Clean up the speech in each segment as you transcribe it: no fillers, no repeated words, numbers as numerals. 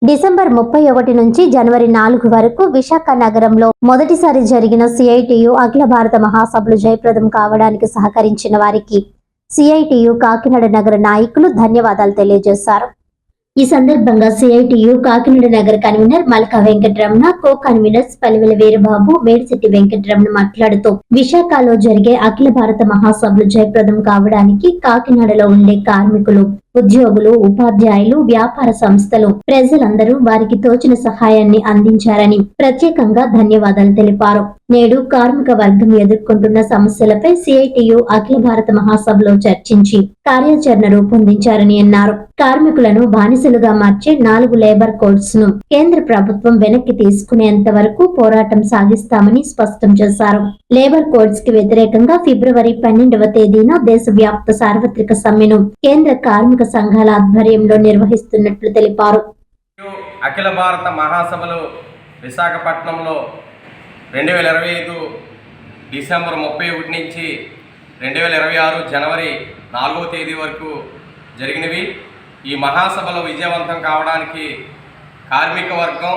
December 31 నుంచి జనవరి 4 వరకు విశాఖ నగరంలో మొదటిసారి జరిగిన సిఐటియు అఖిల భారత మహాసభలు జయప్రదం కావడానికి సహకరించిన వారికి సిఐటియు కాకినాడ నగర నాయకులు ధన్యవాదాలు తెలియజేశారు. ఈ సందర్భంగా సిఐటియు కాకినాడ నగర కన్వీనర్ మల్కా వెంకటరమణ, కో కన్వీనర్స్ పల్లివెల వీరబాబు, మేడిశెట్టి వెంకటరమణ మాట్లాడుతూ విశాఖలో జరిగే అఖిల భారత మహాసభలు జయప్రదం కావడానికి కాకినాడలో ఉండే కార్మికులు, ఉద్యోగులు, ఉపాధ్యాయులు, వ్యాపార సంస్థలు, ప్రజలందరూ వారికి తోచిన సహాయాన్ని అందించారని ప్రత్యేకంగా ధన్యవాదాలు తెలిపారు. నేడు కార్మిక వర్గం ఎదుర్కొంటున్న సమస్యలపై సిఐటియు అఖిల భారత మహాసభలో చర్చించి కార్యాచరణ రూపొందించారని అన్నారు. కార్మికులను బానిసలుగా మార్చే 4 లేబర్ కోడ్స్ ను కేంద్ర ప్రభుత్వం వెనక్కి తీసుకునేంత వరకు పోరాటం సాగిస్తామని స్పష్టం చేశారు. లేబర్ కోడ్స్ కి వ్యతిరేకంగా ఫిబ్రవరి 12వ తేదీన దేశవ్యాప్త సార్వత్రిక సమ్మెను కేంద్ర కార్మిక సంఘాల ఆధ్వర్యంలో నిర్వహిస్తున్నట్లు తెలిపారు. అఖిల భారత మహాసభలు విశాఖపట్నంలో 2025 డిసెంబర్ 31 నుంచి 2026 జనవరి 4వ తేదీ వరకు జరిగినవి. ఈ మహాసభలు విజయవంతం కావడానికి కార్మిక వర్గం,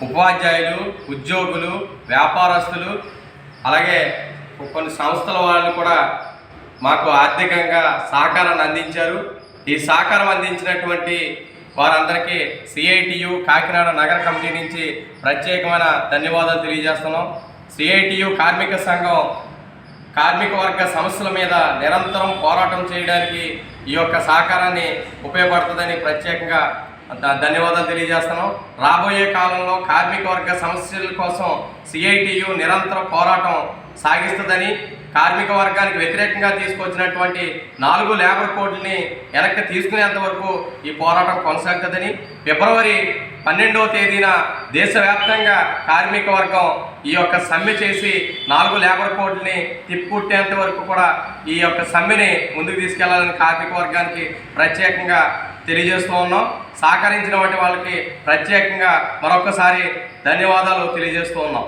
ఉపాధ్యాయులు, ఉద్యోగులు, వ్యాపారస్తులు, అలాగే కొన్ని సంస్థల వాళ్ళు కూడా మాకు ఆర్థికంగా సహకారాన్ని అందించారు. ఈ సహకారం అందించినటువంటి వారందరికీ సిఐటియు కాకినాడ నగర కమిటీ నుంచి ప్రత్యేకమైన ధన్యవాదాలు తెలియజేస్తున్నాం. సిఐటియు కార్మిక సంఘం కార్మిక వర్గ సమస్యల మీద నిరంతరం పోరాటం చేయడానికి ఈ యొక్క సహకారాన్ని ఉపయోగపడుతుందని ప్రత్యేకంగా ధన్యవాదాలు తెలియజేస్తున్నాం. రాబోయే కాలంలో కార్మిక వర్గ సమస్యల కోసం సిఐటియు నిరంతర పోరాటం సాగిస్తుందని, కార్మిక వర్గానికి వ్యతిరేకంగా తీసుకొచ్చినటువంటి 4 లేబర్ కోడ్లని వెనక్కి తీసుకునేంత వరకు ఈ పోరాటం కొనసాగుతుందని, ఫిబ్రవరి 12వ తేదీన దేశవ్యాప్తంగా కార్మిక వర్గం ఈ యొక్క సమ్మె చేసి 4 లేబర్ కోడ్లని తిప్పుకుట్టేంత వరకు కూడా ఈ యొక్క సమ్మెని ముందుకు తీసుకెళ్లాలని కార్మిక వర్గానికి ప్రత్యేకంగా తెలియజేస్తూ ఉన్నాం. సహకరించిన వాటి వాళ్ళకి ప్రత్యేకంగా మరొకసారి ధన్యవాదాలు తెలియజేస్తూ ఉన్నాం.